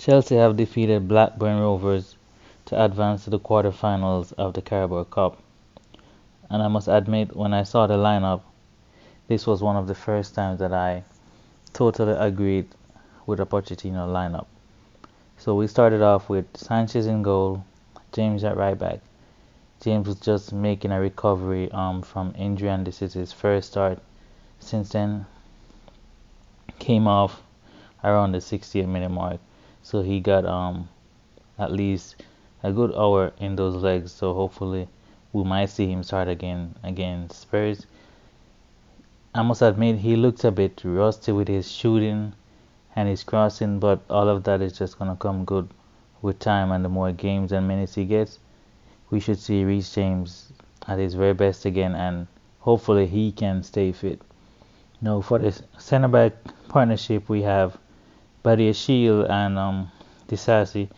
Chelsea have defeated Blackburn Rovers to advance to the quarter-finals of the Carabao Cup, and I must admit, when I saw the lineup, this was one of the first times that I totally agreed with a Pochettino lineup. So we started off with Sanchez in goal, James at right back. James was just making a recovery from injury, and this is his first start since then. Came off around the 68th minute mark, so he got at least a good hour in those legs. So hopefully we might see him start again against Spurs. I must admit he looks a bit rusty with his shooting and his crossing, but all of that is just gonna come good with time, and the more games and minutes he gets, we should see Reece James at his very best again, and hopefully he can stay fit. Now for the centre back partnership, we have Badiashile and Disasi,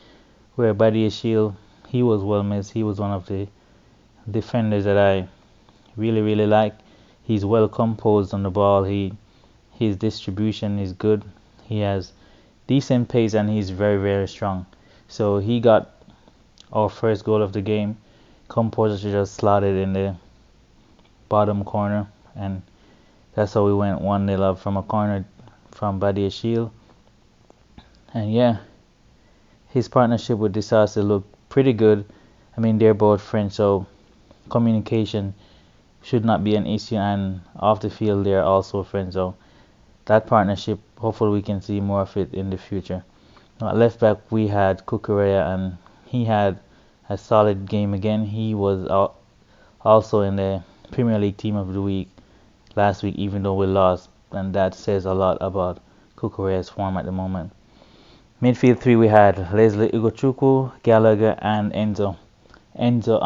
where Badiashile, he was well missed. He was one of the defenders that I really like. He's well composed on the ball. His distribution is good. He has decent pace and he's very strong. So he got our first goal of the game. Composure just slotted in the bottom corner, and that's how we went 1-0 up from a corner from Badiashile. And yeah, his partnership with Disasi looked pretty good. I mean, they're both French, so communication should not be an issue, and off the field they're also friends. So that partnership, hopefully we can see more of it in the future. Now, at left back we had Cucurella, and he had a solid game again. He was also in the Premier League Team of the Week last week, even though we lost, and that says a lot about Cucurella's form at the moment. Midfield three, we had Leslie Ugochukwu, Gallagher, and Enzo. Enzo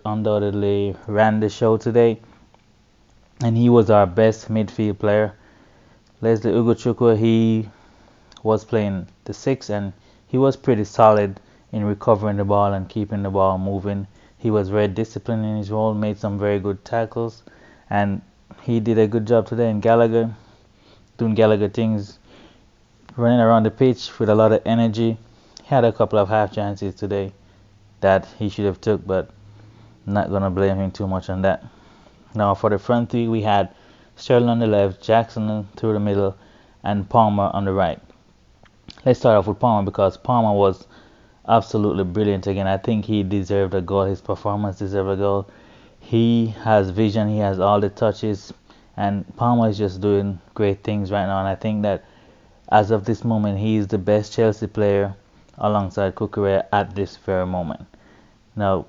undoubtedly ran the show today, and he was our best midfield player. Leslie Ugochukwu, he was playing the 6, and he was pretty solid in recovering the ball and keeping the ball moving. He was very disciplined in his role, made some very good tackles, and he did a good job today. And Gallagher, doing Gallagher things, running around the pitch with a lot of energy. He had a couple of half chances today that he should have took, but I'm not gonna blame him too much on that. Now for the front three, we had Sterling on the left, Jackson through the middle, and Palmer on the right. Let's start off with Palmer, because Palmer was absolutely brilliant again. I think he deserved a goal. His performance deserved a goal. He has vision, he has all the touches, and Palmer is just doing great things right now, and I think that as of this moment, he is the best Chelsea player alongside Cucurella at this very moment. Now,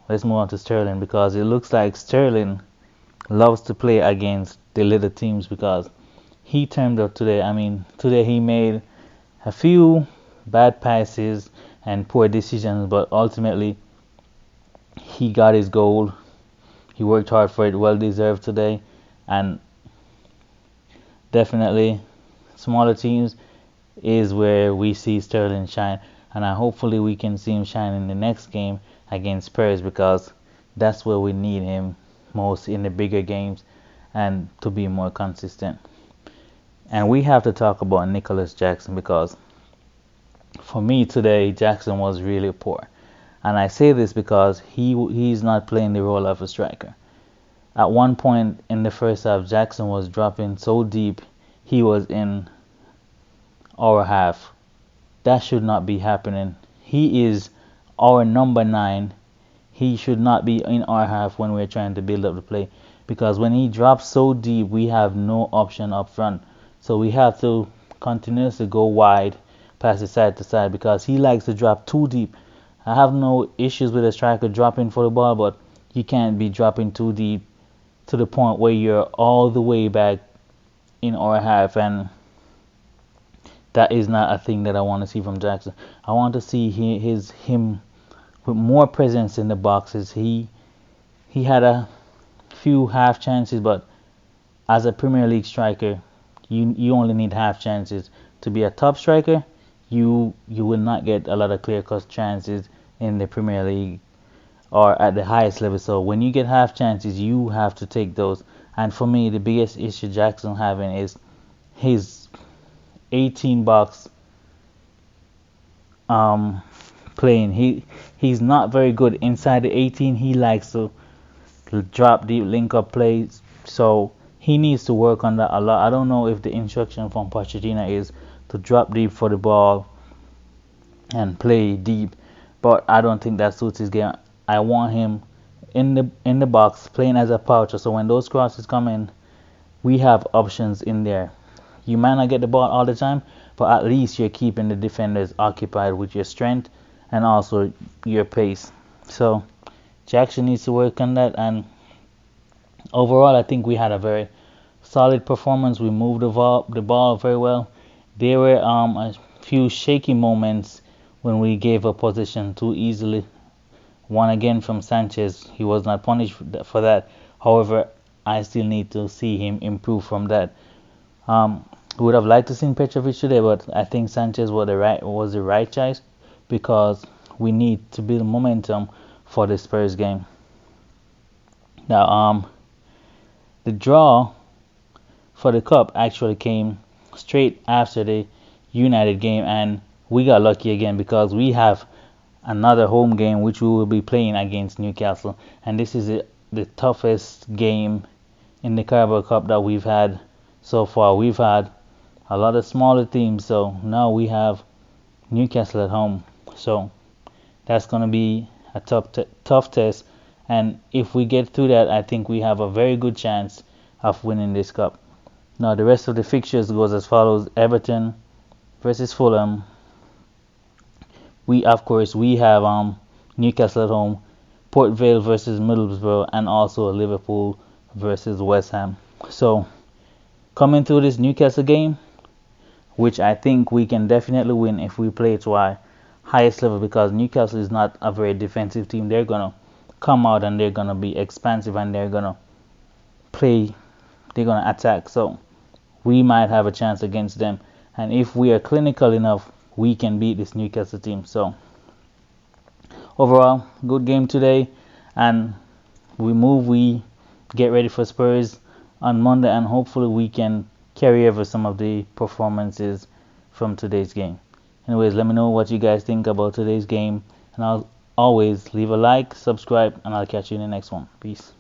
let's move on to Sterling, because it looks like Sterling loves to play against the little teams, because he turned up today. I mean, today he made a few bad passes and poor decisions, but ultimately he got his goal. He worked hard for it, well deserved today, and definitely smaller teams is where we see Sterling shine, and hopefully we can see him shine in the next game against Spurs, because that's where we need him most, in the bigger games, and to be more consistent. And we have to talk about Nicholas Jackson, because for me today Jackson was really poor, and I say this because he's not playing the role of a striker. At one point in the first half, Jackson was dropping so deep, he was in our half. That should not be happening. He is our number 9. He should not be in our half when we're trying to build up the play, because when he drops so deep, we have no option up front. So we have to continuously go wide, pass it side to side, because he likes to drop too deep. I have no issues with a striker dropping for the ball, but you can't be dropping too deep to the point where you're all the way back in our half, and that is not a thing that I want to see from Jackson. I want to see him with more presence in the boxes. He had a few half chances, but as a Premier League striker, you only need half chances. To be a top striker, you will not get a lot of clear-cut chances in the Premier League or at the highest level. So when you get half chances, you have to take those. And for me, the biggest issue Jackson having is his 18 box um playing. He's not very good inside the 18. He likes to drop deep link up plays. So he needs to work on that a lot. I don't know if the instruction from Pochettino is to drop deep for the ball and play deep, but I don't think that suits his game. I want him in the box playing as a poucher. So when those crosses come in, we have options in there. You might not get the ball all the time, but at least you're keeping the defenders occupied with your strength and also your pace. So Jackson needs to work on that. And overall, I think we had a very solid performance. We moved the ball very well. There were a few shaky moments when we gave up possession too easily. One again from Sanchez. He was not punished for that. However, I still need to see him improve from that. Would have liked to see Petrovic today, but I think Sanchez was the right choice because we need to build momentum for the Spurs game. Now, the draw for the cup actually came straight after the United game, and we got lucky again because we have another home game which we will be playing against Newcastle, and this is the toughest game in the Carabao Cup that we've had so far. We've had a lot of smaller teams, so now we have Newcastle at home. So that's going to be a tough test, and if we get through that, I think we have a very good chance of winning this cup. Now the rest of the fixtures goes as follows: Everton versus Fulham. We have Newcastle at home, Port Vale versus Middlesbrough, and also Liverpool versus West Ham. So coming through this Newcastle game, which I think we can definitely win if we play to our highest level, because Newcastle is not a very defensive team. They're gonna come out and they're gonna be expansive and they're gonna play. They're gonna attack. So we might have a chance against them. And if we are clinical enough, we can beat this Newcastle team. So overall, good game today, and we get ready for Spurs on Monday, and hopefully we can carry over some of the performances from today's game. Anyways, let me know what you guys think about today's game, and I'll always leave a like, subscribe, and I'll catch you in the next one. Peace.